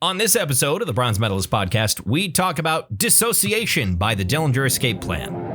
On this episode of the Bronze Metalist podcast, we talk about Dissociation by the Dillinger Escape Plan.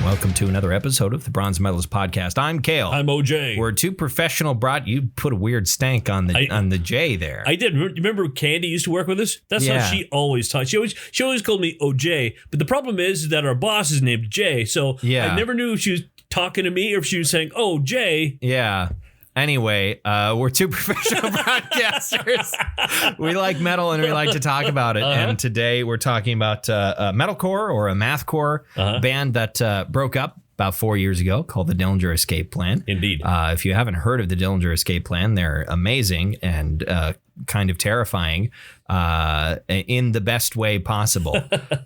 Welcome to another episode of the Bronze Medalist podcast. I'm Kale. I'm OJ. We're two professional you put a weird stank on the J there. I did. Remember Candy used to work with us? That's how she always talked. She always called me OJ. But the problem is that our boss is named Jay. So I never knew if she was talking to me or if she was saying, "Oh, Jay." Yeah. Anyway, we're two professional broadcasters. We like metal and we like to talk about it. And today we're talking about a metalcore or a mathcore band that broke up about 4 years ago called the Dillinger Escape Plan. Indeed. If you haven't heard of the Dillinger Escape Plan, they're amazing and kind of terrifying in the best way possible.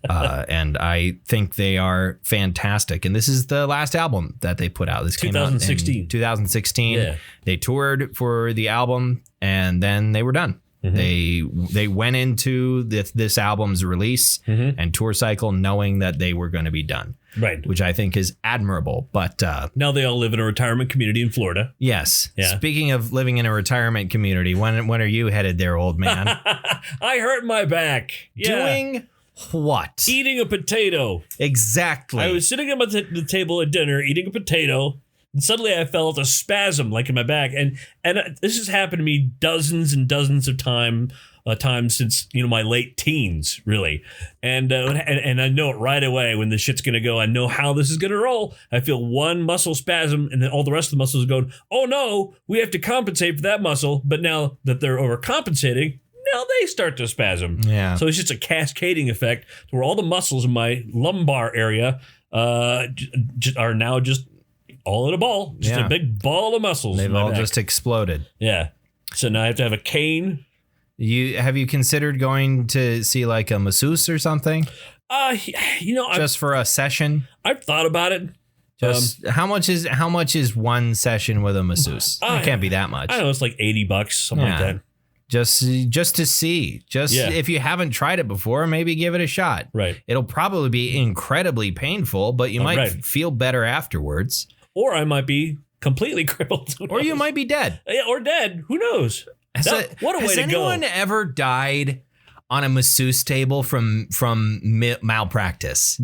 And I think they are fantastic. And this is the last album that they put out. This came out in 2016. Yeah. They toured for the album and then they were done. Mm-hmm. They went into this album's release and tour cycle knowing that they were going to be done. Right. Which I think is admirable. But now they all live in a retirement community in Florida. Yes. Yeah. Speaking of living in a retirement community, when are you headed there, old man? I hurt my back. Yeah. Doing what? Eating a potato. Exactly. I was sitting at the table at dinner eating a potato. And suddenly I felt a spasm like in my back. And this has happened to me dozens and dozens of times since, my late teens, really. And I know it right away when the shit's going to go. I know how this is going to roll. I feel one muscle spasm and then all the rest of the muscles going, oh no, we have to compensate for that muscle. But now that they're overcompensating, now they start to spasm. Yeah. So it's just a cascading effect where all the muscles in my lumbar area are now just all in a ball. Just a big ball of muscles. They've all just exploded. Yeah. So now I have to have a cane. Have you considered going to see like a masseuse or something? Just for a session? I've thought about it. Just how much is one session with a masseuse? It can't be that much. I don't know, it's like $80, something like that. Just to see. If you haven't tried it before, maybe give it a shot. Right. It'll probably be incredibly painful, but you might feel better afterwards. Or I might be completely crippled. Or you might be dead. Yeah, or dead. Who knows? What a way to go. Has anyone ever died on a masseuse table from malpractice?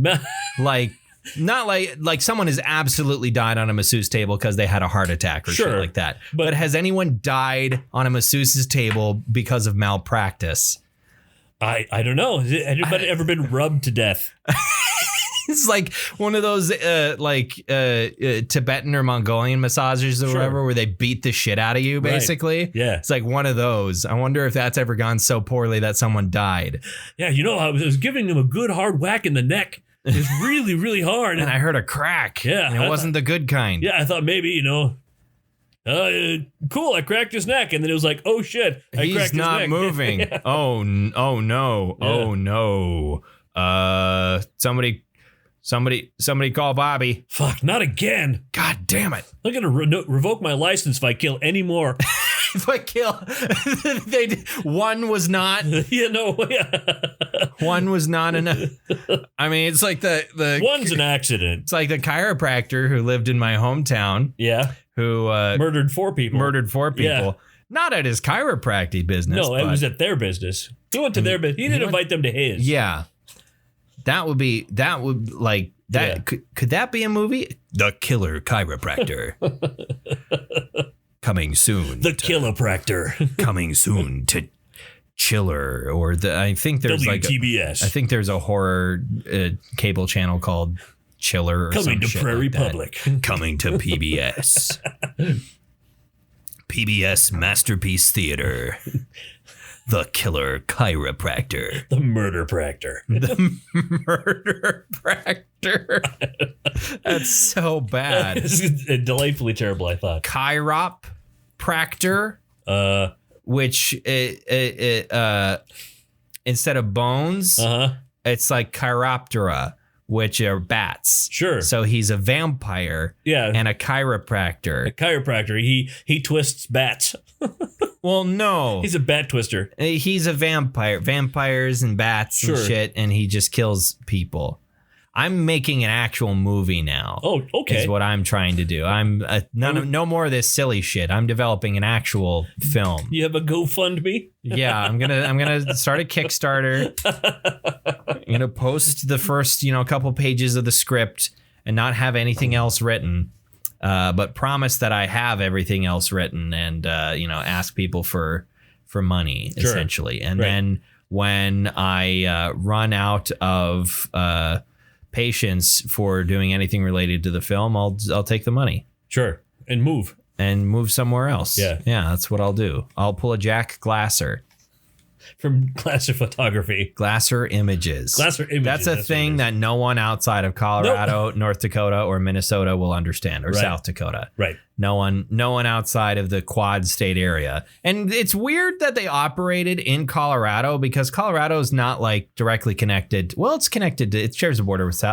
Not like someone has absolutely died on a masseuse table because they had a heart attack or shit like that. But has anyone died on a masseuse's table because of malpractice? I don't know. Has anybody ever been rubbed to death? It's like one of those Tibetan or Mongolian massages or whatever, where they beat the shit out of you, basically. Right. Yeah. It's like one of those. I wonder if that's ever gone so poorly that someone died. Yeah, I was giving him a good hard whack in the neck. It was really, really hard. And I heard a crack. Yeah. And it wasn't the good kind. Yeah, I thought maybe, cool, I cracked his neck. And then it was like, oh, shit, I cracked his neck. He's not moving. Yeah. Oh, no. Yeah. Oh, no. Somebody call Bobby. Fuck, not again. God damn it. I'm going to revoke my license if I kill any more. If I kill, one was not. One was not enough. I mean, it's like the one's an accident. It's like the chiropractor who lived in my hometown. Yeah. Who murdered four people. Yeah. Not at his chiropractic business. No, it was at their business. He went to their business. He didn't invite them to his. Yeah. That would like that. Yeah. Could that be a movie? The Killer Chiropractor. Coming soon. The Killopractor. Coming soon to Chiller, or I think there's WTBS. I think there's a horror cable channel called Chiller. Or coming to Prairie like Public. Coming to PBS. PBS Masterpiece Theater. The Killer Chiropractor. The Murder-practor. The Murder-practor. That's so bad. It's delightfully terrible, I thought. Chiropractor. Which instead of bones, it's like chiroptera, which are bats. Sure. So he's a vampire. Yeah. And a chiropractor. A chiropractor. He twists bats. Well, no. He's a bat twister. He's a vampire. Vampires and bats and shit, and he just kills people. I'm making an actual movie now. Oh, okay. Is what I'm trying to do. I'm no more of this silly shit. I'm developing an actual film. You have a GoFundMe? Yeah, I'm gonna start a Kickstarter. I'm gonna post the first couple pages of the script and not have anything else written, but promise that I have everything else written and ask people for money essentially. And then when I run out of patience for doing anything related to the film, I'll take the money. Sure. And move somewhere else. Yeah, that's what I'll do. I'll pull a Jack Glasser from Glasser Photography. Glasser Images. That's a thing that no one outside of Colorado, North Dakota, or Minnesota will understand, or South Dakota. Right. No one outside of the Quad State area. And it's weird that they operated in Colorado because Colorado is not like directly connected. Well, it's connected to, it shares a border with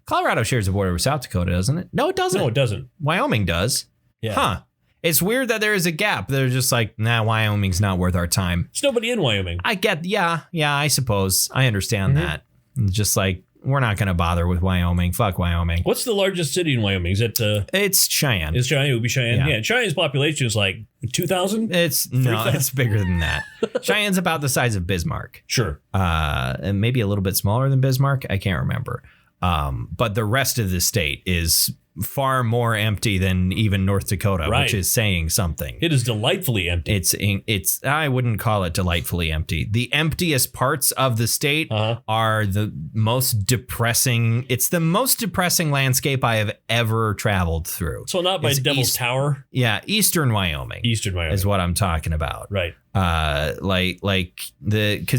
Colorado shares a border with South Dakota, doesn't it? No, it doesn't. No, it doesn't. Wyoming does. Yeah. Huh. It's weird that there is a gap. They're just like, nah, Wyoming's not worth our time. There's nobody in Wyoming. Yeah, I suppose. I understand that. It's just like, we're not going to bother with Wyoming. Fuck Wyoming. What's the largest city in Wyoming? Is it? It's Cheyenne. It's Cheyenne. It would be Cheyenne. Yeah. Cheyenne's population is like 2,000? It's bigger than that. Cheyenne's about the size of Bismarck. Sure. And maybe a little bit smaller than Bismarck. I can't remember. But the rest of the state is far more empty than even North Dakota, which is saying something. It is delightfully empty. It's I wouldn't call it delightfully empty. The emptiest parts of the state are the most depressing. It's the most depressing landscape I have ever traveled through. So not by Devil's Tower? Yeah, Eastern Wyoming. Is what I'm talking about. Right. Because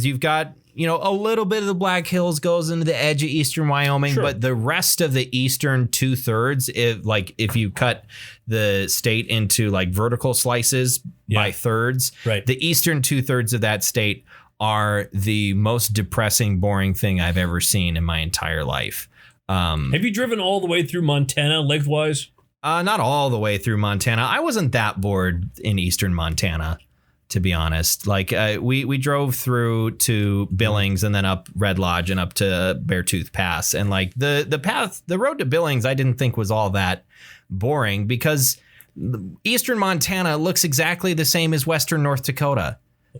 you've got a little bit of the Black Hills goes into the edge of Eastern Wyoming, but the rest of the eastern 2/3, if you cut the state into like vertical slices by thirds, the eastern 2/3 of that state are the most depressing, boring thing I've ever seen in my entire life. Have you driven all the way through Montana lengthwise? Not all the way through Montana. I wasn't that bored in eastern Montana, to be honest. Like we drove through to Billings and then up Red Lodge and up to Beartooth Pass. And like the road to Billings, I didn't think was all that boring because eastern Montana looks exactly the same as western North Dakota.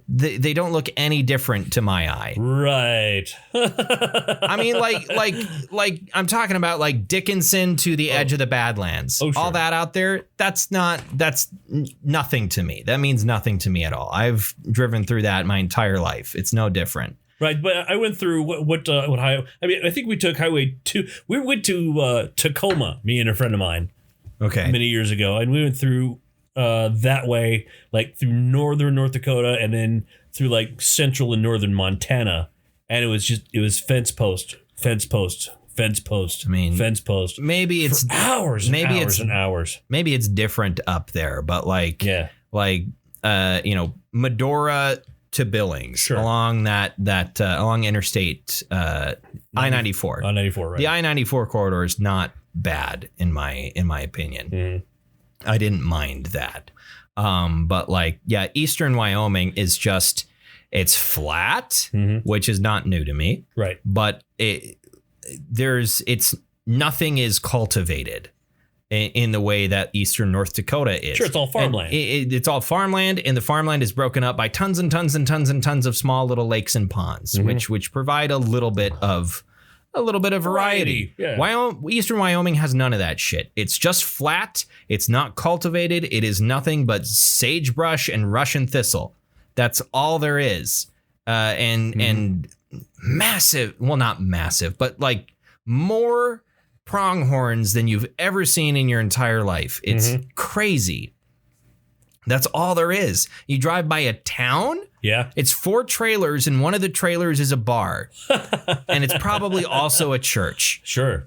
They don't look any different to my eye. Right. I mean, like I'm talking about like Dickinson to the edge of the Badlands. Oh, sure. All that out there, that's nothing to me. That means nothing to me at all. I've driven through that my entire life. It's no different. Right, but I went through what highway? I mean, I think we took Highway 2. We went to Tacoma, me and a friend of mine. Okay. Many years ago, and we went through that way, like through northern North Dakota and then through like central and northern Montana. And it was fence post. I mean, fence post. Maybe it's for hours and hours and hours. Maybe it's different up there, but Medora to Billings along along Interstate I-94. I-94, right. The I-94 corridor is not bad in my opinion. Mm-hmm. I didn't mind that. But eastern Wyoming is just, it's flat, which is not new to me. Right. But nothing is cultivated in the way that eastern North Dakota is. Sure, it's all farmland. It's all farmland, and the farmland is broken up by tons and tons and tons and tons of small little lakes and ponds, which provide a little bit of variety. Yeah. Eastern Wyoming has none of that shit. It's just flat. It's not cultivated. It is nothing but sagebrush and Russian thistle. That's all there is. And massive, well, not massive, but like more pronghorns than you've ever seen in your entire life. It's crazy. That's all there is. You drive by a town. Yeah. It's 4 trailers, and one of the trailers is a bar. And it's probably also a church. Sure.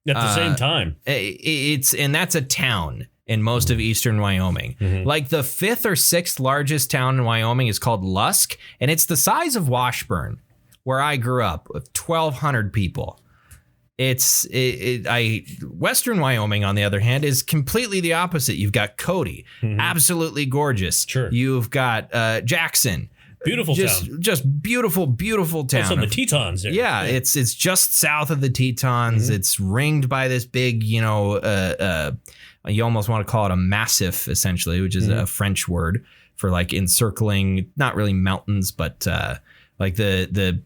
At the same time. And that's a town in most of eastern Wyoming. Like the 5th or 6th largest town in Wyoming is called Lusk, and it's the size of Washburn, where I grew up, with 1,200 people. Western Wyoming, on the other hand, is completely the opposite. You've got Cody, absolutely gorgeous. Sure. You've got Jackson. Beautiful town. Just beautiful town. Also the Tetons there. Yeah, it's just south of the Tetons. It's ringed by this big, you almost want to call it a massif, essentially, which is a French word for like encircling, not really mountains, but like the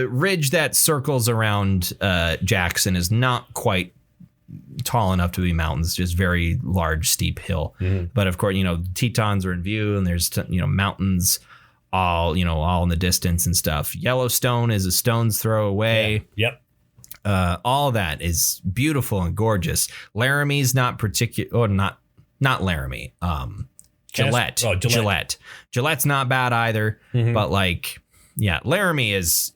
ridge that circles around Jackson is not quite tall enough to be mountains, just very large, steep hill. But of course, Tetons are in view, and there's mountains all in the distance and stuff. Yellowstone is a stone's throw away. Yeah. Yep. All that is beautiful and gorgeous. Laramie's not particular, or not Laramie. Gillette. Gillette's not bad either, but like, yeah, Laramie is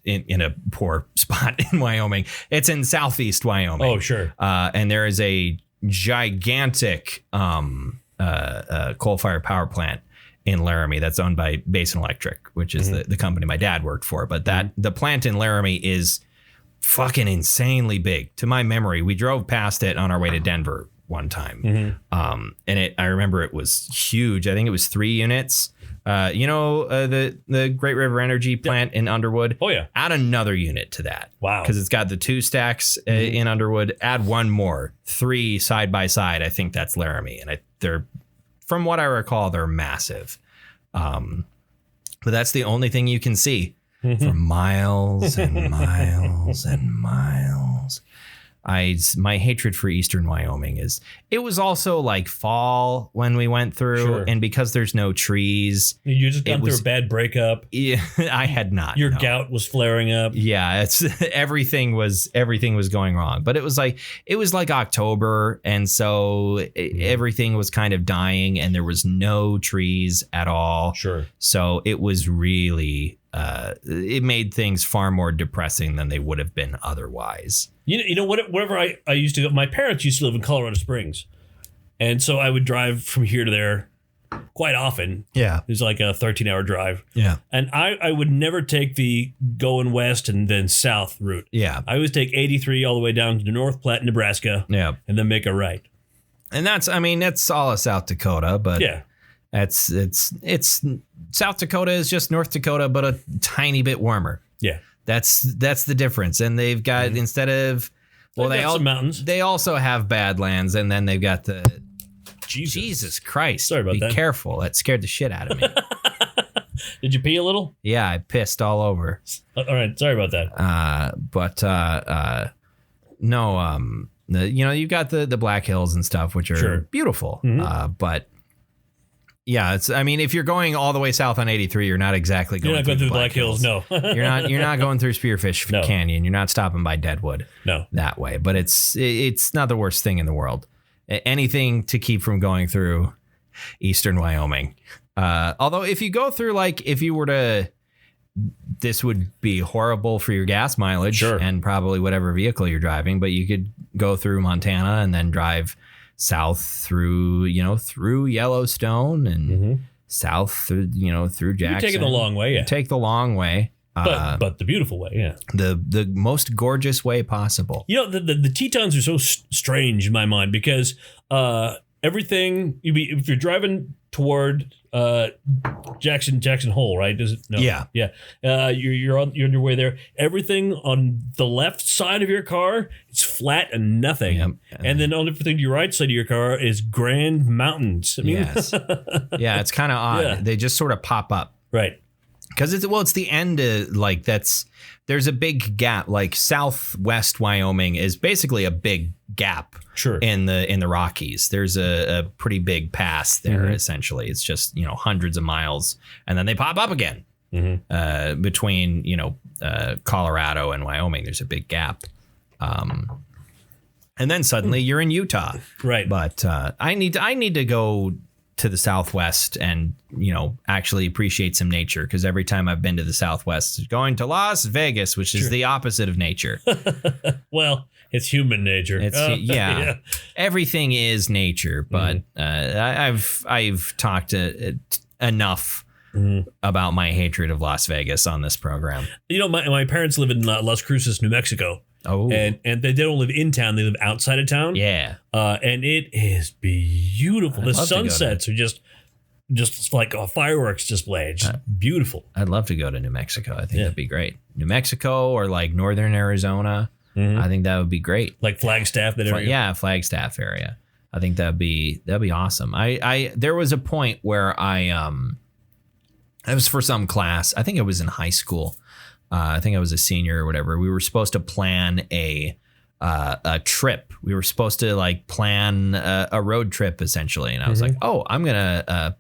in a poor spot in Wyoming. It's in southeast Wyoming. Oh, sure. And there is a gigantic coal-fired power plant in Laramie that's owned by Basin Electric, which is the company my dad worked for. But the plant in Laramie is fucking insanely big. To my memory, we drove past it on our way to Denver one time. And I remember it was huge. I think it was 3 units. The Great River Energy plant in Underwood. Oh, yeah. Add another unit to that. Wow. Because it's got the 2 stacks in Underwood. Add one more. 3 side by side. I think that's Laramie. And they're, from what I recall, they're massive. But that's the only thing you can see for miles and miles and miles. My hatred for eastern Wyoming it was also like fall when we went through, sure. And because there's no trees, you just gone through a bad breakup. Yeah, I had not. Your gout was flaring up. Yeah, it's everything was going wrong. But it was like October, and so everything was kind of dying, and there was no trees at all. Sure. So it was really it made things far more depressing than they would have been otherwise. Whenever I used to go, my parents used to live in Colorado Springs. And so I would drive from here to there quite often. Yeah. It was like a 13-hour drive. Yeah. And I would never take the going west and then south route. Yeah. I always take 83 all the way down to North Platte, Nebraska. Yeah. And then make a right. And that's all of South Dakota, but yeah. It's South Dakota is just North Dakota, but a tiny bit warmer. Yeah. That's the difference. And they've got instead of some mountains. They also have Badlands, and then they've got the Jesus Christ. Sorry about that. Be careful. That scared the shit out of me. Did you pee a little? Yeah, I pissed all over. All right, sorry about that. You've got the Black Hills and stuff, which are beautiful. But yeah, if you're going all the way south on 83, you're not exactly going. You're not going through the Black Hills. No. You're not going through Spearfish Canyon. You're not stopping by Deadwood. No. That way. But it's not the worst thing in the world. Anything to keep from going through eastern Wyoming. Although if you go through, this would be horrible for your gas mileage and probably whatever vehicle you're driving, but you could go through Montana and then drive south through Yellowstone and south through Jackson. You're taking the long way, yeah. Take the long way. But the beautiful way, yeah. The most gorgeous way possible. The Tetons are so strange in my mind because everything, if you're driving toward Jackson Hole, right? Yeah. You're on your way there. Everything on the left side of your car is flat and nothing. Yep. And then on everything to your right side of your car is grand mountains. Yes. Yeah, it's kind of odd. Yeah. They just sort of pop up. Right. Because it's the end of there's a big gap. Like southwest Wyoming is basically a big gap in the Rockies. There's a pretty big pass there. Essentially, it's just hundreds of miles, and then they pop up again between Colorado and Wyoming. There's a big gap, and then suddenly you're in Utah. Right. But I need to go to the Southwest and actually appreciate some nature, because every time I've been to the Southwest, going to Las Vegas, which is the opposite of nature. Well, it's human nature. Yeah. Everything is nature, but I've talked enough about my hatred of Las Vegas on this program. My parents live in Las Cruces, New Mexico. Oh. And they don't live in town; they live outside of town. Yeah. And it is beautiful. The sunsets are just like a fireworks display. It's just beautiful. I'd love to go to New Mexico. I think that'd be great. New Mexico or like northern Arizona. I think that would be great. Like Flagstaff, that area. Yeah, Flagstaff area. I think that'd be awesome. There was a point where it was for some class. I think it was in high school. I think I was a senior or whatever. We were supposed to plan a trip. We were supposed to like plan a road trip essentially. And I was like, oh, I'm gonna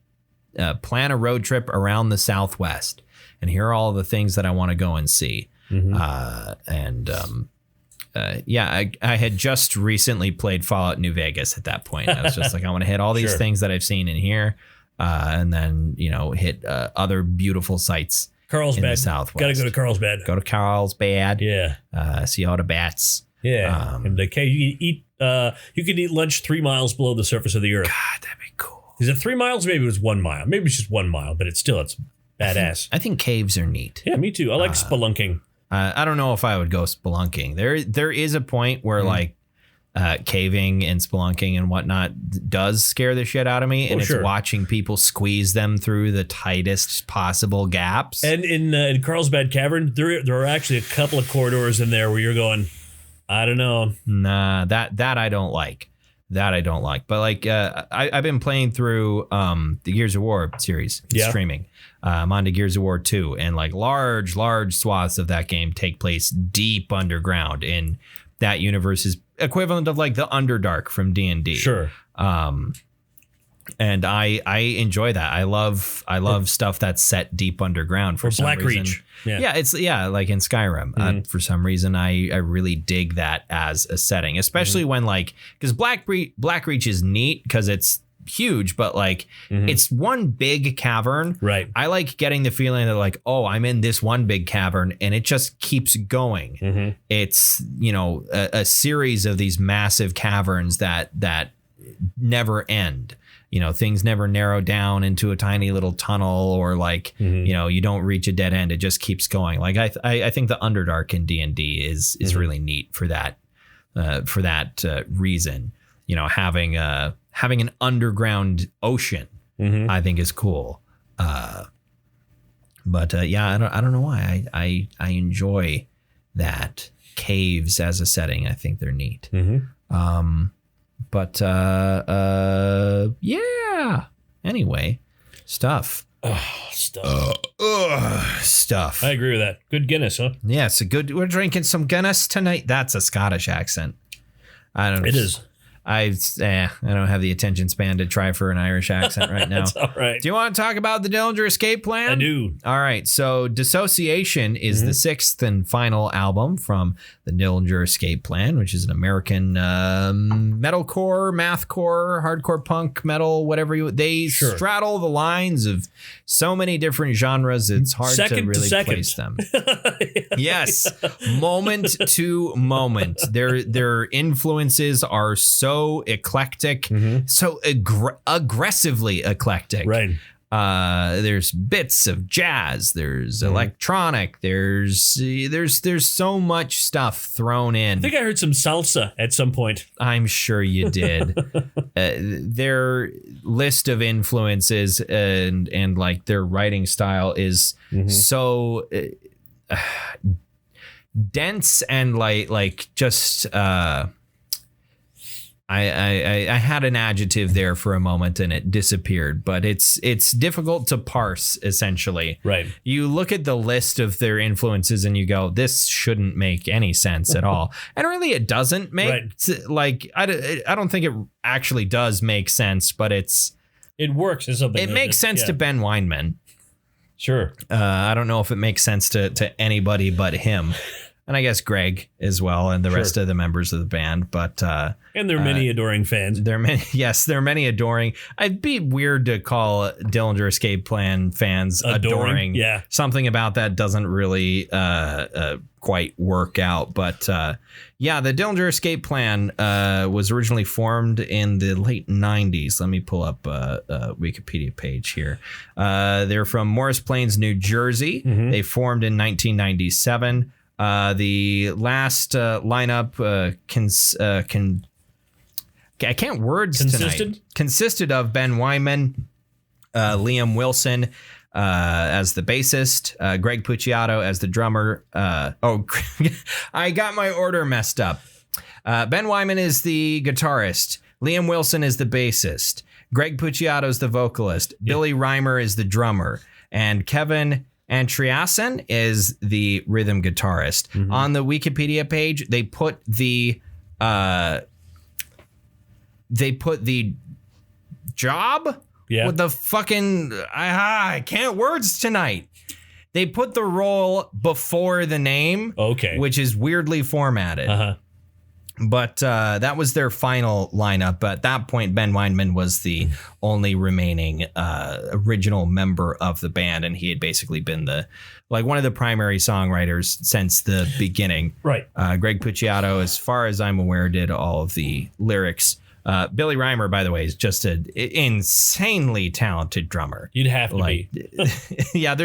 plan a road trip around the Southwest, and here are all the things that I want to go and see. I had just recently played Fallout New Vegas at that point. I was just like, I want to hit all these things that I've seen in here, and then hit other beautiful sites. Carlsbad. In the Southwest. Got to go to Carlsbad. Go to Carlsbad. Yeah. See all the bats. Yeah. And you can eat lunch 3 miles below the surface of the earth. God, that'd be cool. Is it 3 miles? Maybe it was 1 mile. Maybe it's just 1 mile, but it's badass. I think caves are neat. Yeah, me too. I like spelunking. I don't know if I would go spelunking. There is a point where like caving and spelunking and whatnot does scare the shit out of me, and it's watching people squeeze them through the tightest possible gaps. And in Carlsbad Cavern, there are actually a couple of corridors in there where you're going, I don't know. Nah, that I don't like. That I don't like. But like I've been playing through the Gears of War series streaming. I'm on to Gears of War 2, and like large swaths of that game take place deep underground, and that universe is equivalent of like the Underdark from D&D. Sure. And I enjoy that. I love stuff that's set deep underground for some reason. Blackreach. Yeah, it's like in Skyrim. For some reason, I really dig that as a setting, especially when like, because Blackreach is neat because it's huge, but like it's one big cavern. Right. I like getting the feeling that like, oh, I'm in this one big cavern and it just keeps going. It's a series of these massive caverns that never end. Things never narrow down into a tiny little tunnel, or like, you don't reach a dead end. It just keeps going. Like I think the Underdark in D&D is really neat for that reason. Having an underground ocean, I think is cool. But I don't know why I enjoy that. Caves as a setting, I think they're neat. But anyway, stuff. Stuff. I agree with that. Good Guinness, huh? Yeah, it's a good. We're drinking some Guinness tonight. That's a Scottish accent. I don't know. It is. I don't have the attention span to try for an Irish accent right now. That's all right. Do you want to talk about the Dillinger Escape Plan? I do. All right. So Dissociation is the sixth and final album from the Dillinger Escape Plan, which is an American metalcore, mathcore, hardcore punk, metal, whatever they straddle the lines of so many different genres. It's hard to really place them. Yes. Moment to moment. Their influences are so eclectic, so aggressively eclectic. Right. There's bits of jazz. There's electronic. There's so much stuff thrown in. I think I heard some salsa at some point. I'm sure you did. Their list of influences and like their writing style is so dense and like just. I had an adjective there for a moment and it disappeared, but it's difficult to parse, essentially. Right. You look at the list of their influences and you go, this shouldn't make any sense at all. And really it doesn't make like, I don't think it actually does make sense, but it works as something. It makes sense to Ben Weinman. Sure. I don't know if it makes sense to anybody but him. And I guess Greg as well, and the rest of the members of the band. But and there are many adoring fans. There are many adoring. It'd be weird to call Dillinger Escape Plan fans adoring. Yeah, something about that doesn't really quite work out. But the Dillinger Escape Plan was originally formed in the late 90s. Let me pull up a Wikipedia page here. They're from Morris Plains, New Jersey. They formed in 1997. The last lineup I can't words tonight. Consisted of Ben Weinman, Liam Wilson as the bassist, Greg Puciato as the drummer. I got my order messed up. Ben Weinman is the guitarist. Liam Wilson is the bassist. Greg Puciato is the vocalist. Yeah. Billy Reimer is the drummer. And Kevin Andreasen is the rhythm guitarist. Mm-hmm. On the Wikipedia page, they put the job with the fucking I can't words tonight. They put the role before the name, which is weirdly formatted. But that was their final lineup. At that point, Ben Weinman was the only remaining original member of the band, and he had basically been one of the primary songwriters since the beginning. Right. Greg Puciato, as far as I'm aware, did all of the lyrics. Billy Reimer, by the way, is just an insanely talented drummer. You'd have to be. Yeah,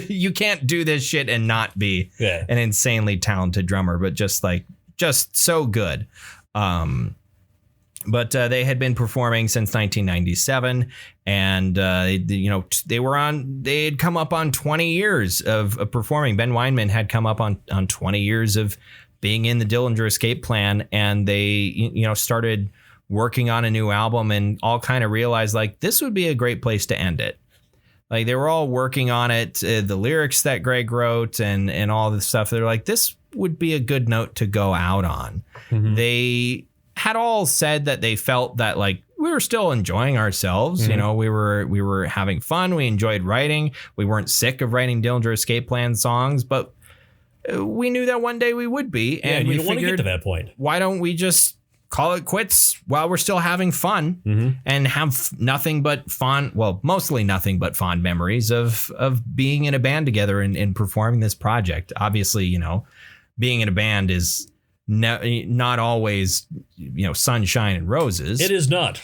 you can't do this shit and not be an insanely talented drummer, but just so good. But they had been performing since 1997, and they had come up on 20 years of performing. Ben Weinman had come up on 20 years of being in the Dillinger Escape Plan, and they started working on a new album and all kind of realized this would be a great place to end it. They were all working on it, the lyrics that Greg wrote and all the stuff. They're like, this would be a good note to go out on. Mm-hmm. They had all said that they felt that we were still enjoying ourselves. Mm-hmm. We were having fun. We enjoyed writing. We weren't sick of writing Dillinger Escape Plan songs, but we knew that one day we would be. And we don't want to get to that point. Why don't we just call it quits while we're still having fun and have nothing but mostly nothing but fond memories of being in a band together and performing this project. Obviously, being in a band is not always, sunshine and roses. It is not.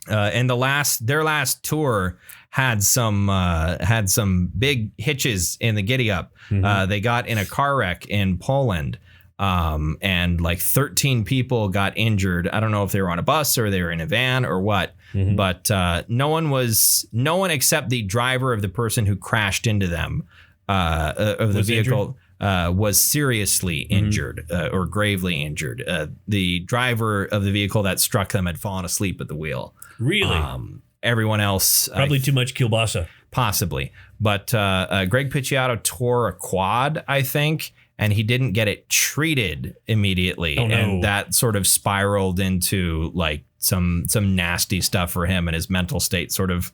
And their last tour had some big hitches in the giddy up. Mm-hmm. They got in a car wreck in Poland. And 13 people got injured. I don't know if they were on a bus or they were in a van or what, but no one except the driver of the person who crashed into them of the vehicle was seriously injured or gravely injured. The driver of the vehicle that struck them had fallen asleep at the wheel. Really? Everyone else probably too much kielbasa, possibly. But Greg Puciato tore a quad, I think. And he didn't get it treated immediately. Oh, no. And that sort of spiraled into some nasty stuff for him, and his mental state sort of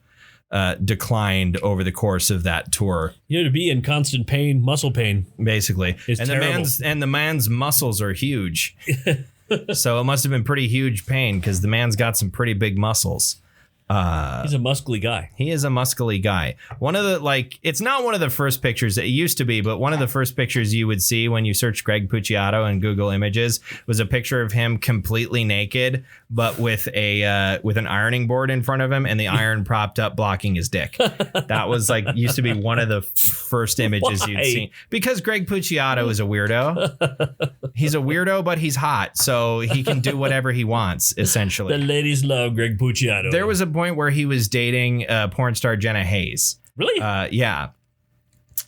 declined over the course of that tour. To be in constant pain, muscle pain, basically. It's terrible. The man's muscles are huge. So it must have been pretty huge pain because the man's got some pretty big muscles. He's a muscly guy. He is a muscly guy. One of the it's not one of the first pictures. It used to be, but one of the first pictures you would see when you search Greg Puciato in Google Images was a picture of him completely naked, but with an ironing board in front of him and the iron propped up blocking his dick. That was used to be one of the first images you'd see, because Greg Puciato is a weirdo. He's a weirdo, but he's hot, so he can do whatever he wants. Essentially, the ladies love Greg Puciato. There was a point where he was dating porn star Jenna Hayes. Really? Yeah.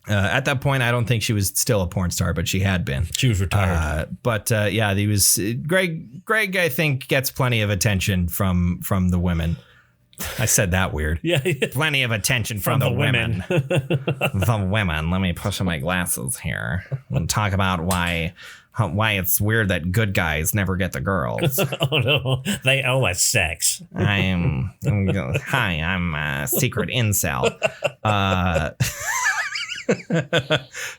At that point, I don't think she was still a porn star, but she had been. She was retired. He was Greg. I think gets plenty of attention from the women. I said that weird. Yeah. Plenty of attention from the women. The women. Let me push on my glasses here and talk about why it's weird that good guys never get the girls. Oh no, they owe us sex. I'm a secret incel.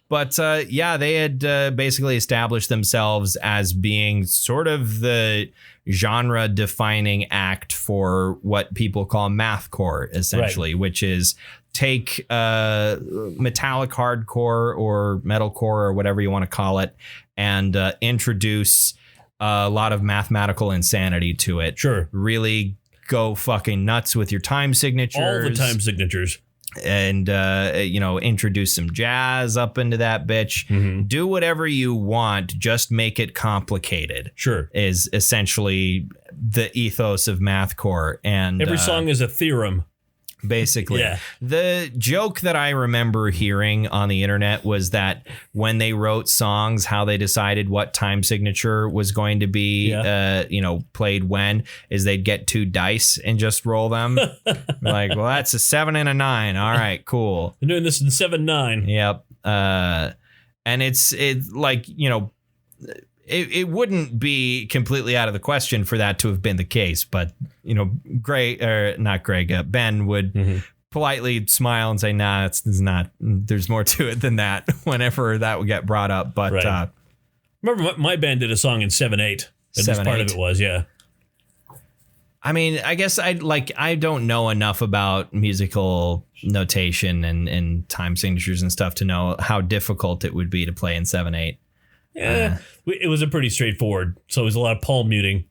But they had basically established themselves as being sort of the genre defining act for what people call mathcore, essentially, right. Which is take metallic hardcore or metalcore or whatever you want to call it and introduce a lot of mathematical insanity to it. Sure. Really go fucking nuts with your time signatures. All the time signatures. and introduce some jazz up into that bitch. Do whatever you want, just make it complicated. Sure. Is essentially the ethos of mathcore. And every song is a theorem. Basically, yeah. The joke that I remember hearing on the internet was that when they wrote songs, how they decided what time signature was going to be, played when, is they'd get 2 dice and just roll them. Like, well, that's a 7 and a 9. All right, cool. I'm doing this in 7/9. Yep. And it's like, it wouldn't be completely out of the question for that to have been the case, but Ben would politely smile and say, "Nah, it's not. There's more to it than that." Whenever that would get brought up, but right. Remember, my band did a song in 7/8. At least part of it was, yeah. I mean, I guess I don't know enough about musical notation and time signatures and stuff to know how difficult it would be to play in 7/8. Yeah, it was a pretty straightforward. So it was a lot of palm muting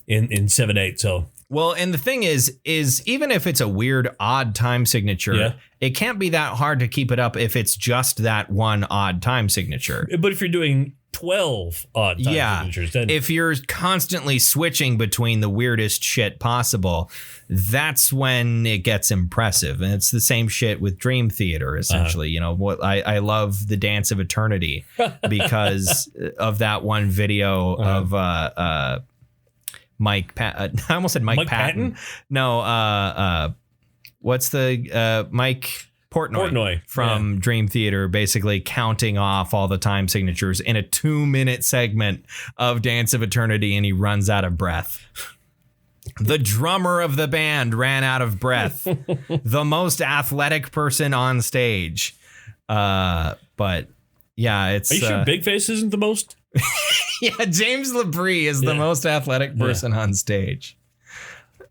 in 7/8. So well, and the thing is even if it's a weird odd time signature, it can't be that hard to keep it up if it's just that one odd time signature. But if you're doing 12 odd time signatures, then if you're constantly switching between the weirdest shit possible, that's when it gets impressive. And it's the same shit with Dream Theater, essentially. What I love the Dance of Eternity because of that one video of Mike I almost said Mike Patton. No, what's the Mike Portnoy from Dream Theater, basically counting off all the time signatures in a 2-minute segment of Dance of Eternity, and he runs out of breath. The drummer of the band ran out of breath. The most athletic person on stage. But yeah, it's. Are you sure Big Face isn't the most? Yeah, James LaBrie is the most athletic person on stage.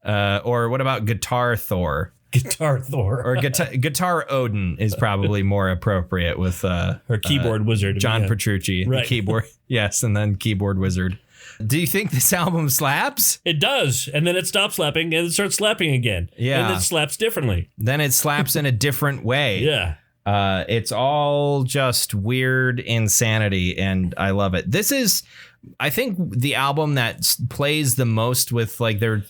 Or what about Guitar Thor? Guitar Thor. Or Guitar Odin is probably more appropriate with her keyboard wizard. John Petrucci. Right. Keyboard. Yes, and then keyboard wizard. Do you think this album slaps? It does. And then it stops slapping and it starts slapping again. Yeah. And it slaps differently. Then it slaps in a different way. Yeah. It's all just weird insanity, and I love it. This is, I think, the album that plays the most with like their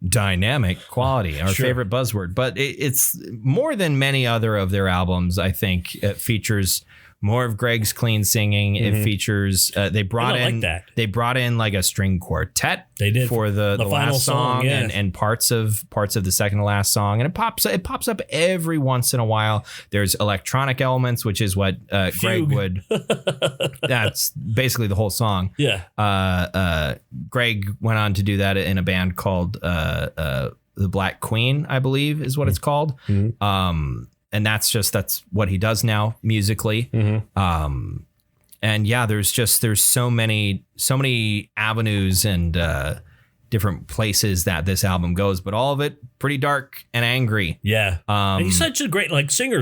dynamic quality, our favorite buzzword. But it's more than many other of their albums. I think it features more of Greg's clean singing. It features they brought in like a string quartet. They did for the final last song yeah. and parts of the second to last song, and it pops up every once in a while. There's electronic elements, which is what Greg would. That's basically the whole song. Yeah. Greg went on to do that in a band called the Black Queen, I believe is what it's called. And that's what he does now musically. And yeah, there's so many avenues and different places that this album goes, but all of it pretty dark and angry. Yeah. And he's such a great singer.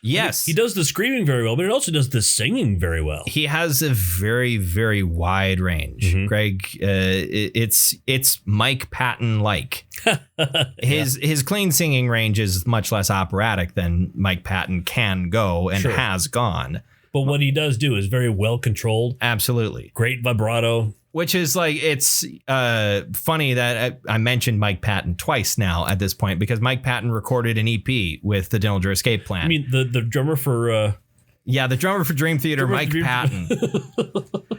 Yes. He does the screaming very well, but he also does the singing very well. He has a very, very wide range. Greg, it's Mike Patton like. His clean singing range is much less operatic than Mike Patton can go and has gone. But what he does do is very well controlled. Absolutely. Great vibrato. Which is like, it's funny that I mentioned Mike Patton twice now at this point, because Mike Patton recorded an EP with the Dillinger Escape Plan. I mean, the drummer for... the drummer for Dream Theater, Mike Patton.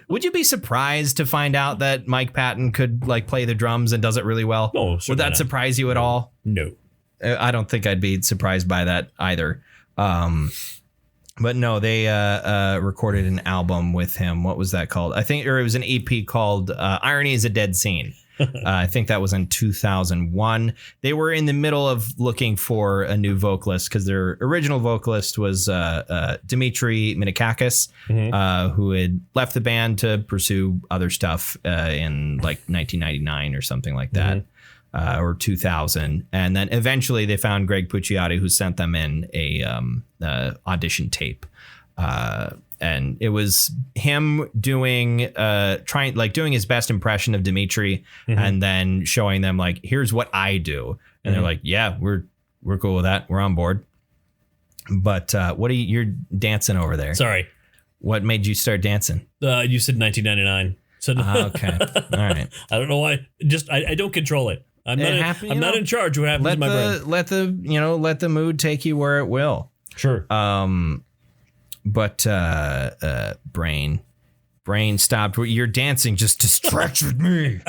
Would you be surprised to find out that Mike Patton could play the drums and does it really well? No, would that surprise you at all? No. I don't think I'd be surprised by that either. But no, they recorded an album with him. What was that called? I think it was an EP called Irony is a Dead Scene. I think that was in 2001. They were in the middle of looking for a new vocalist because their original vocalist was Dimitri Minakakis, who had left the band to pursue other stuff in 1999 or something like that. Or 2000, and then eventually they found Greg Pucciati, who sent them in a audition tape, and it was him doing his best impression of Dimitri, and then showing them here's what I do, and they're like, yeah, we're cool with that, we're on board. But you're dancing over there. Sorry. What made you start dancing? You said 1999. So okay. All right. I don't know why. Just I don't control it. I'm not in charge of what happens in my brain. Let the mood take you where it will. Sure. But brain stopped. Your dancing just distracted me.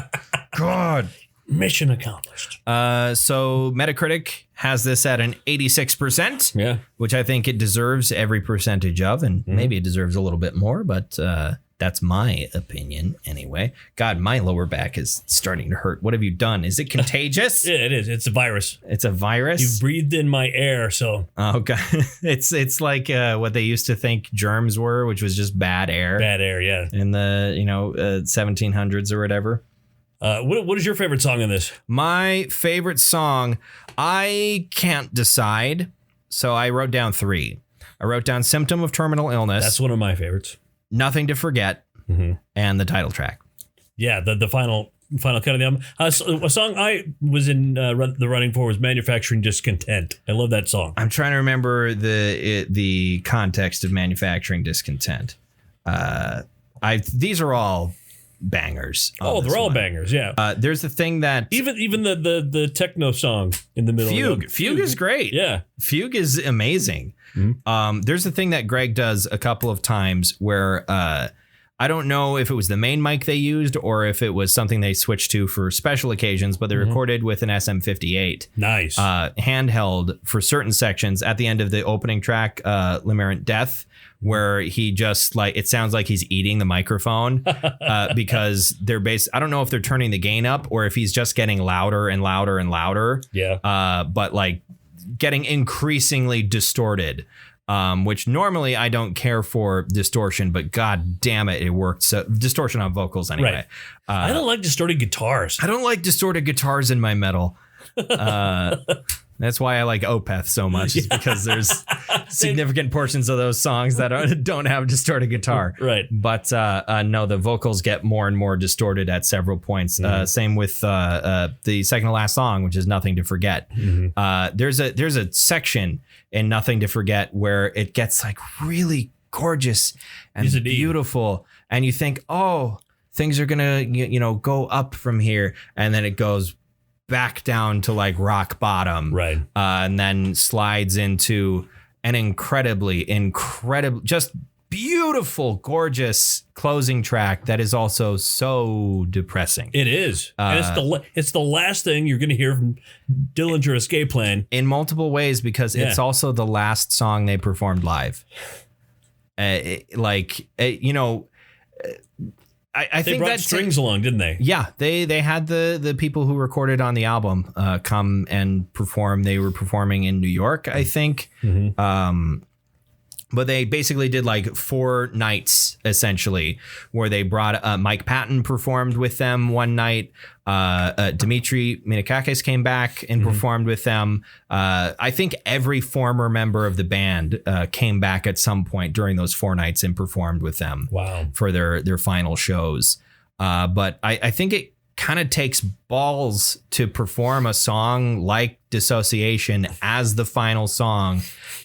God. Mission accomplished. So Metacritic has this at an 86%. Yeah. Which I think it deserves every percentage of, and maybe it deserves a little bit more, but that's my opinion anyway. God, my lower back is starting to hurt. What have you done? Is it contagious? Yeah, it is. It's a virus. It's a virus? You breathed in my air, so. Oh, God. It's like what they used to think germs were, which was just bad air. Bad air, yeah. In the, 1700s or whatever. What is your favorite song in this? My favorite song, I can't decide. So I wrote down 3. I wrote down Symptom of Terminal Illness. That's one of my favorites. Nothing to Forget, and the title track. Yeah, the final cut of the album. A song I was in the running for was Manufacturing Discontent. I love that song. I'm trying to remember the context of Manufacturing Discontent. These are all bangers. Oh, they're all bangers, yeah. There's the thing that... Even the techno song in the middle. Fugue is great. Yeah. Fugue is amazing. There's the thing that Greg does a couple of times where I don't know if it was the main mic they used or if it was something they switched to for special occasions, but they recorded with an SM58. Nice. Handheld for certain sections at the end of the opening track, Limerent Death, where he just it sounds like he's eating the microphone because I don't know if they're turning the gain up or if he's just getting louder and louder and louder. Yeah. But getting increasingly distorted, which normally I don't care for distortion, but God damn it, it worked. So distortion on vocals anyway. Right. I don't like distorted guitars. I don't like distorted guitars in my metal. That's why I like Opeth so much, is because there's significant portions of those songs that don't have distorted guitar. Right. But no, the vocals get more and more distorted at several points. Same with the second to last song, which is Nothing to Forget. There's a section in Nothing to Forget where it gets really gorgeous and beautiful. And you think, oh, things are going to, go up from here. And then it goes back down to rock bottom, right? And then slides into an incredible, just beautiful, gorgeous closing track that is also so depressing. It is, and it's the last thing you're going to hear from Dillinger Escape Plan in multiple ways, because it's also the last song they performed live. I think brought strings along, didn't they? Yeah, they had the people who recorded on the album come and perform. They were performing in New York, I think. But they basically did 4 nights essentially, where they brought Mike Patton performed with them one night. Dimitri Minakakis came back and performed with them. I think every former member of the band came back at some point during those 4 nights and performed with them. Wow. For their final shows. But I think it kind of takes balls to perform a song like Dissociation as the final song,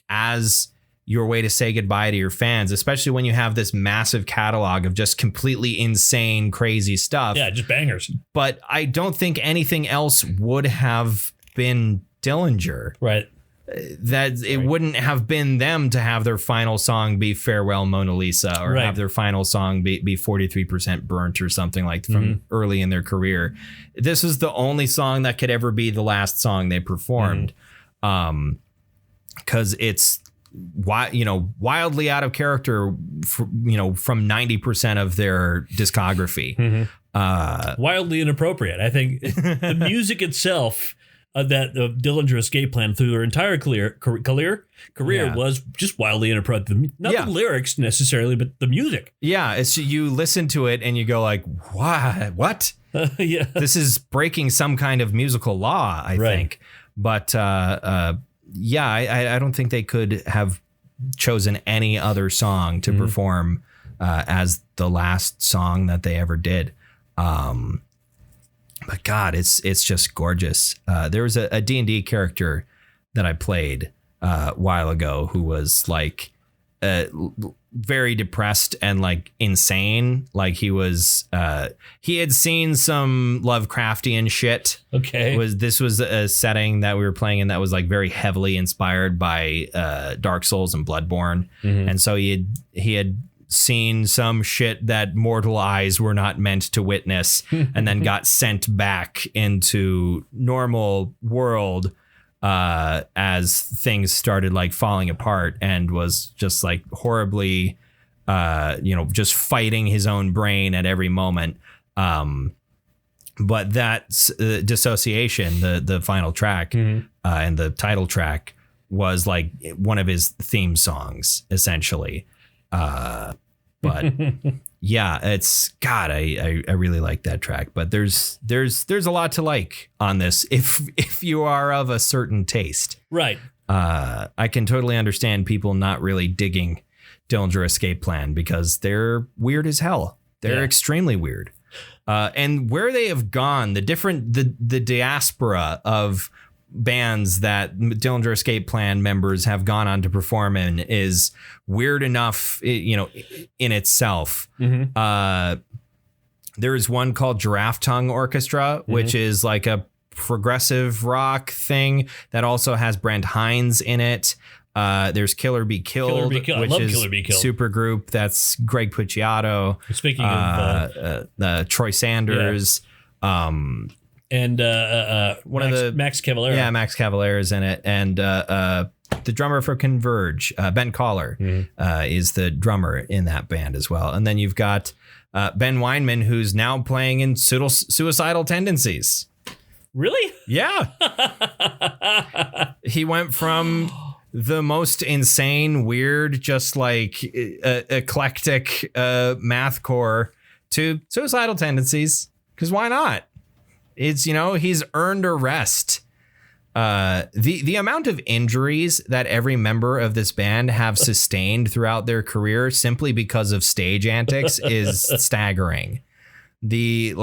as your way to say goodbye to your fans, especially when you have this massive catalog of just completely insane, crazy stuff. Yeah, just bangers. But I don't think anything else would have been Dillinger. Right. It wouldn't have been them to have their final song be Farewell Mona Lisa, or have their final song be 43% Burnt or something from early in their career. This is the only song that could ever be the last song they performed. Because it's wildly out of character, from 90% of their discography. Wildly inappropriate. I think the music itself that the Dillinger Escape Plan through their entire career was just wildly inappropriate. Not the lyrics necessarily, but the music. Yeah, it's, you listen to it and you go what? Yeah, this is breaking some kind of musical law, I think. But I don't think they could have chosen any other song to perform as the last song that they ever did. But God, it's just gorgeous. There was a D&D character that I played while ago who was like very depressed and like insane. Like he had seen some Lovecraftian shit. Okay. This was a setting that we were playing in that was like very heavily inspired by Dark Souls and Bloodborne. And so he had seen some shit that mortal eyes were not meant to witness and then got sent back into normal world as things started like falling apart, and was just like horribly just fighting his own brain at every moment. But that's Dissociation, the final track and the title track was like one of his theme songs essentially. But yeah, it's God, I really like that track, but there's a lot to like on this if you are of a certain taste. Right. I can totally understand people not really digging Dillinger Escape Plan because they're weird as hell. They're extremely weird. And where they have gone, the diaspora of bands that Dillinger Escape Plan members have gone on to perform in is weird enough, in itself. There is one called Giraffe Tongue Orchestra, which is like a progressive rock thing that also has Brent Hines in it. There's Killer Be Killed, which is super group. That's Greg Puciato. Speaking of Troy Sanders, and Max Cavalera. Yeah, Max Cavalera is in it, and the drummer for Converge, Ben Collar, is the drummer in that band as well. And then you've got Ben Weinman, who's now playing in Suicidal Tendencies. Really? Yeah. He went from the most insane, weird, just like eclectic mathcore to Suicidal Tendencies. Because why not? It's, he's earned a rest. The amount of injuries that every member of this band have sustained throughout their career simply because of stage antics is staggering. The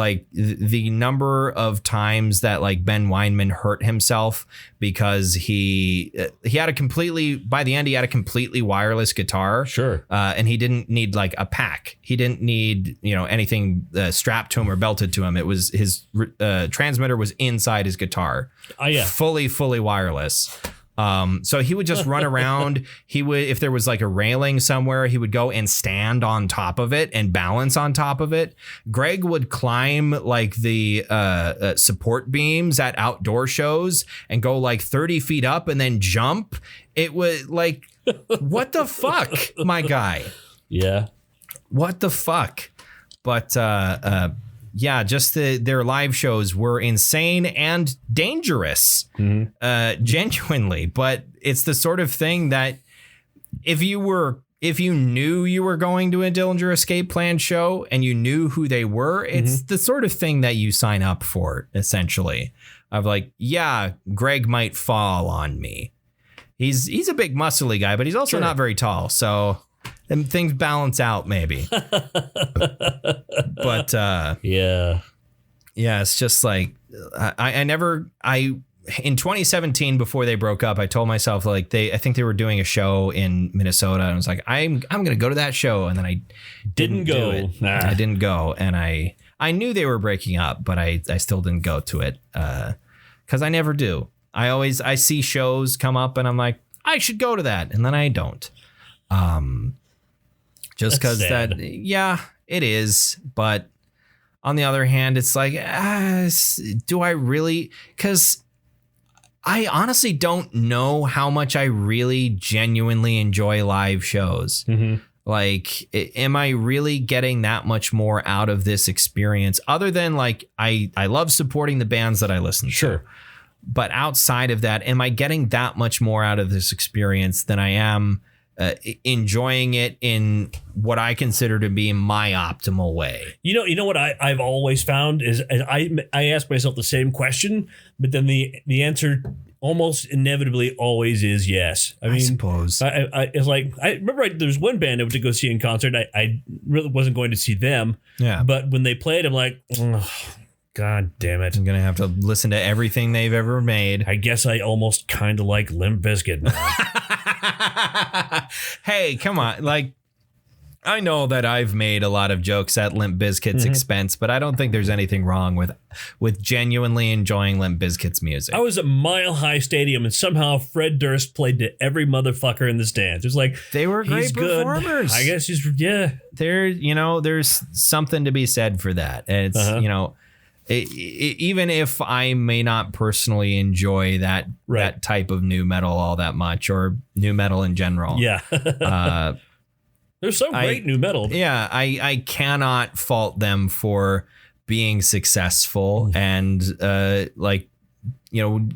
number of times that like Ben Weinman hurt himself because he had by the end he had a completely wireless guitar. Sure. And he didn't need like a pack. He didn't need, anything strapped to him or belted to him. It was his transmitter was inside his guitar. Oh yeah. Fully wireless. So he would just run around. He would, if there was like a railing somewhere, he would go and stand on top of it and balance on top of it. Greg would climb like the support beams at outdoor shows and go like 30 feet up and then jump. It was like, what the fuck, my guy? Yeah. What the fuck? But yeah, just their live shows were insane and dangerous, genuinely. But it's the sort of thing that if you knew you were going to a Dillinger Escape Plan show and you knew who they were, it's the sort of thing that you sign up for, essentially. Of like, yeah, Greg might fall on me. He's a big muscly guy, but he's also not very tall. So and things balance out maybe. But yeah, it's just like I in 2017, before they broke up, I told myself like I think they were doing a show in Minnesota, and I was like, I'm gonna go to that show, and then I didn't go. I didn't go, and I knew they were breaking up, but I still didn't go to it because I never do. I see shows come up, and I'm like, I should go to that, and then I don't. Just because that, yeah, it is. But on the other hand, it's like, do I really? Because I honestly don't know how much I really genuinely enjoy live shows. Like, am I really getting that much more out of this experience other than like I love supporting the bands that I listen to? But outside of that, am I getting that much more out of this experience than I am enjoying it in what I consider to be my optimal way? You know what I've always found is I ask myself the same question, but then the answer almost inevitably always is yes. I mean, suppose it's like I remember there was one band I went to go see in concert. I really wasn't going to see them. Yeah. But when they played, I'm like, God damn it. I'm going to have to listen to everything they've ever made. I guess I almost kind of like Limp Bizkit now. Hey, come on. Like, I know that I've made a lot of jokes at Limp Bizkit's expense, but I don't think there's anything wrong with genuinely enjoying Limp Bizkit's music. I was at Mile High Stadium and somehow Fred Durst played to every motherfucker in the stands. It's like, they were great performers. I guess yeah. There's something to be said for that. And it's, even if I may not personally enjoy that type of new metal all that much, or new metal in general. Yeah. There's some great new metal. Yeah, I cannot fault them for being successful and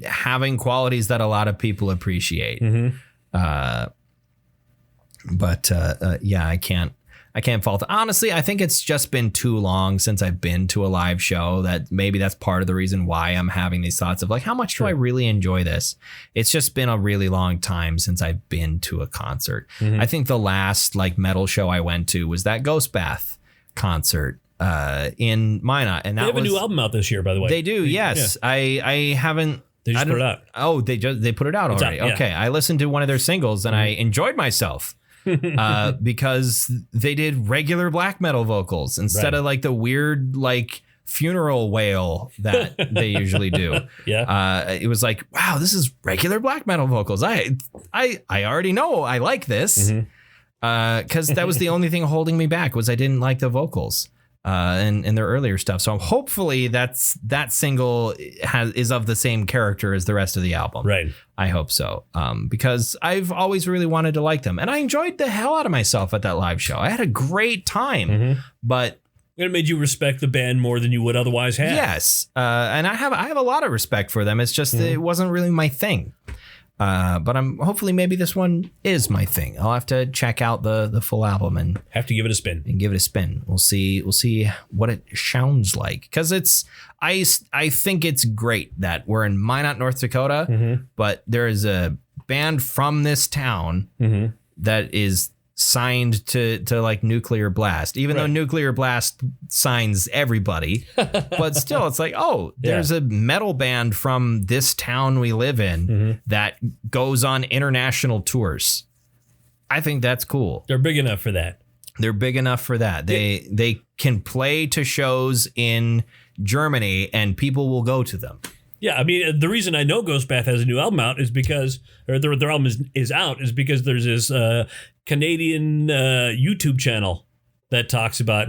having qualities that a lot of people appreciate. But I can't fault it. Honestly, I think it's just been too long since I've been to a live show that maybe that's part of the reason why I'm having these thoughts of like, how much do I really enjoy this? It's just been a really long time since I've been to a concert. I think the last like metal show I went to was that Ghostbath concert in Minot. And they have a new album out this year, by the way. They do, yes. Yeah. I haven't. They just put it out. Oh, they put it out already. Out, yeah. Okay, I listened to one of their singles and I enjoyed myself. Because they did regular black metal vocals instead of like the weird like funeral wail that they usually do. Yeah. It was like, wow, this is regular black metal vocals. I already know I like this. Because that was the only thing holding me back was I didn't like the vocals in their earlier stuff. So hopefully that single is of the same character as the rest of the album. Right. I hope so. Because I've always really wanted to like them. And I enjoyed the hell out of myself at that live show. I had a great time. But it made you respect the band more than you would otherwise have. Yes. And I have a lot of respect for them. It's just it wasn't really my thing. But hopefully maybe this one is my thing. I'll have to check out the full album and have to give it a spin. We'll see what it sounds like, because I think it's great that we're in Minot, North Dakota, but there is a band from this town that is signed to like Nuclear Blast, even though Nuclear Blast signs everybody, but still it's like, oh, there's a metal band from this town we live in that goes on international tours. I think that's cool. They're big enough for that. They can play to shows in Germany and people will go to them. Yeah, I mean, the reason I know Ghostbath has a new album out is because, or their album is out, is because there's this Canadian YouTube channel that talks about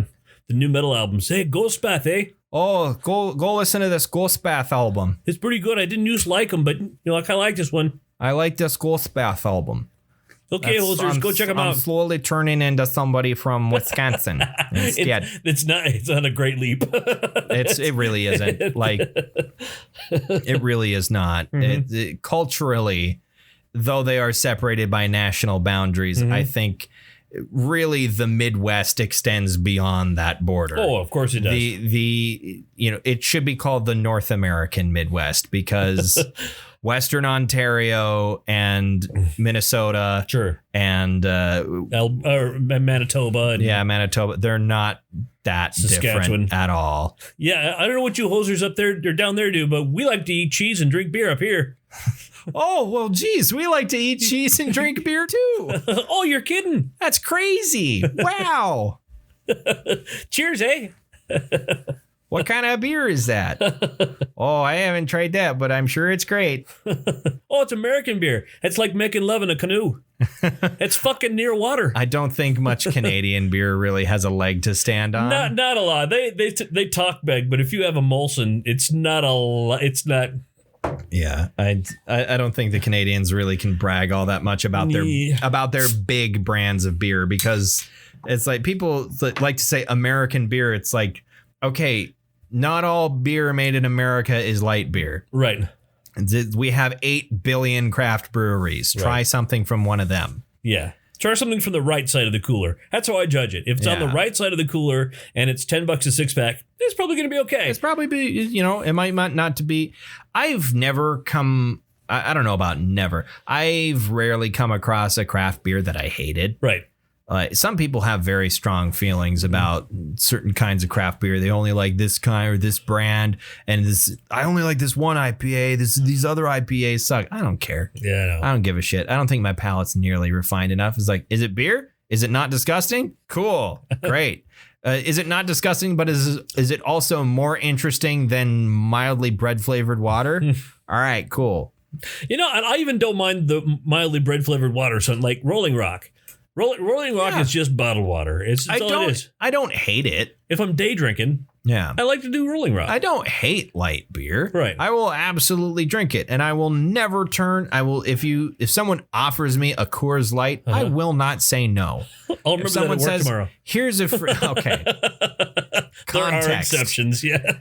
the new metal album. Say, Ghostbath, eh? Oh, go listen to this Ghostbath album. It's pretty good. I didn't used to like them, but I kind of like this one. I like this Ghostbath album. Okay, hosers, go check them out. I'm slowly turning into somebody from Wisconsin instead. It's not a great leap. It really isn't. Like, it really is not. Culturally, though they are separated by national boundaries, I think really the Midwest extends beyond that border. Oh, of course it does. It should be called the North American Midwest, because Western Ontario and Minnesota, and Manitoba, Manitoba, they're not that different at all. Yeah, I don't know what you hosers up there or down there do, but we like to eat cheese and drink beer up here. Oh, well, geez, we like to eat cheese and drink beer too. Oh, you're kidding? That's crazy. Wow. Cheers, eh? What kind of beer is that? Oh, I haven't tried that, but I'm sure it's great. Oh, it's American beer. It's like making love in a canoe. It's fucking near water. I don't think much Canadian beer really has a leg to stand on. Not a lot. They talk big, but if you have a Molson, it's not a lot. It's not. Yeah, I don't think the Canadians really can brag all that much about their big brands of beer, because it's like people like to say American beer. It's like, okay, not all beer made in America is light beer. Right. We have 8 billion craft breweries. Try something from one of them. Yeah. Try something from the right side of the cooler. That's how I judge it. If it's on the right side of the cooler and it's $10 a 6-pack, it's probably going to be okay. It's probably it might not to be. I've never come. I don't know about never. I've rarely come across a craft beer that I hated. Right. some people have very strong feelings about certain kinds of craft beer. They only like this kind or this brand, and I only like this one IPA. These other IPAs suck. I don't care. Yeah, I don't give a shit. I don't think my palate's nearly refined enough. It's like, is it beer? Is it not disgusting? Cool, great. Is it not disgusting, but is it also more interesting than mildly bread flavored water? All right, cool. And I even don't mind the mildly bread flavored water. Something like Rolling Rock. Rolling Rock is just bottled water. It's all it is. I don't hate it. If I'm day drinking, I like to do Rolling Rock. I don't hate light beer. Right. I will absolutely drink it, and I will never turn. I will if someone offers me a Coors Light, I will not say no. I'll remember that at work tomorrow. Here's a free. Okay. Context. There are exceptions, yeah.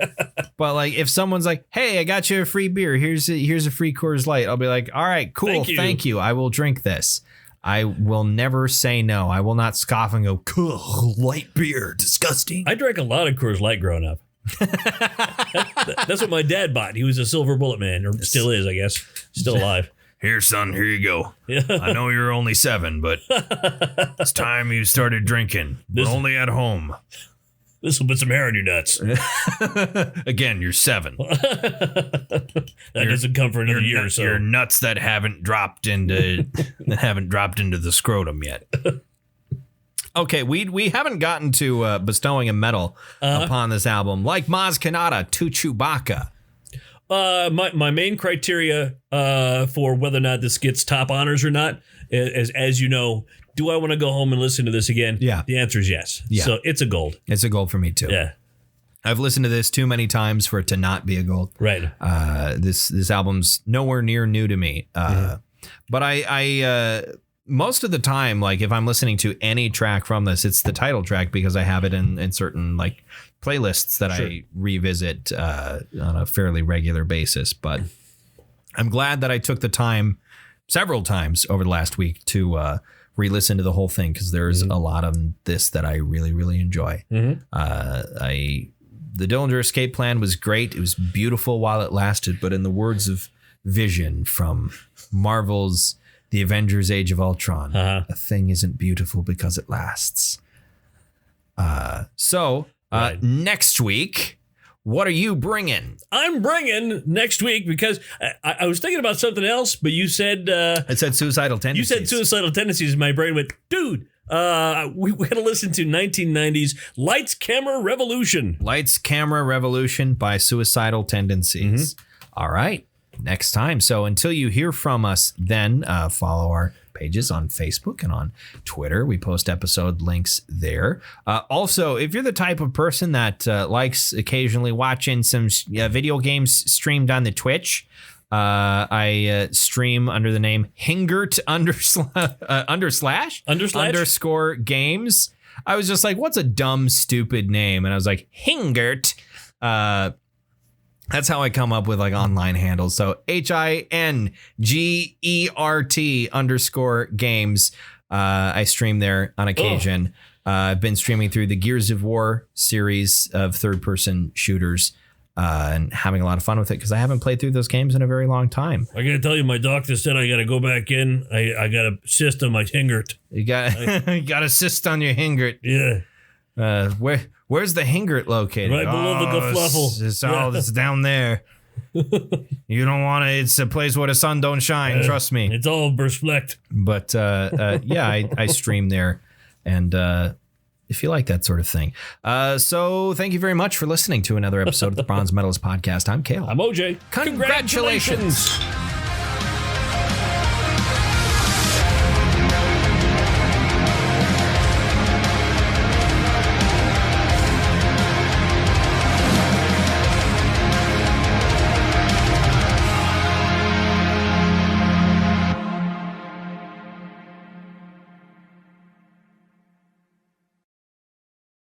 But like, if someone's like, "Hey, I got you a free beer. Here's a free Coors Light," I'll be like, "All right, cool, thank you. I will drink this." I will never say no. I will not scoff and go, light beer, disgusting. I drank a lot of Coors Light growing up. That's what my dad bought. He was a silver bullet man, or still is, I guess. Still alive. Here, son, here you go. Yeah. I know you're only 7, but it's time you started drinking. But only at home. This will put some hair on your nuts. Again, you're 7. That doesn't come for another year or so. Your nuts that haven't dropped into the scrotum yet. Okay, we haven't gotten to bestowing a medal upon this album, like Maz Kanata to Chewbacca. My main criteria for whether or not this gets top honors or not, as you know, do I want to go home and listen to this again? Yeah. The answer is yes. Yeah. So it's a gold. It's a gold for me too. Yeah. I've listened to this too many times for it to not be a gold. Right. This album's nowhere near new to me. But I most of the time, like if I'm listening to any track from this, it's the title track because I have it in certain like playlists that I revisit on a fairly regular basis. But I'm glad that I took the time several times over the last week to re-listen to the whole thing, because there's a lot of this that I really, really enjoy. The Dillinger Escape Plan was great. It was beautiful while it lasted, but in the words of Vision from Marvel's The Avengers Age of Ultron, a thing isn't beautiful because it lasts. Next week, what are you bringing? I'm bringing next week because I was thinking about something else, but you said... it said Suicidal Tendencies. You said Suicidal Tendencies, and my brain went, dude, we got to listen to 1990s Lights, Camera, Revolution. Lights, Camera, Revolution by Suicidal Tendencies. All right, next time. So until you hear from us, then follow our pages on Facebook and on Twitter. We post episode links there. Also, if you're the type of person that likes occasionally watching some video games streamed on the Twitch, I stream under the name Hingert underscore games. I was just like, what's a dumb, stupid name? And I was like, Hingert. That's how I come up with like online handles. So HINGERT _games. I stream there on occasion. I've been streaming through the Gears of War series of third-person shooters and having a lot of fun with it because I haven't played through those games in a very long time. I gotta tell you, my doctor said I gotta go back in. I got a cyst on my Hingert. You got a cyst on your Hingert. Yeah. Where's the Hingert located? Right below the gefluffle. It's down there. You don't want to. It's a place where the sun don't shine. Trust me. It's all burst-flecked. But I stream there, and if you like that sort of thing. So thank you very much for listening to another episode of the Bronze Metalist Podcast. I'm Kale. I'm OJ. Congratulations.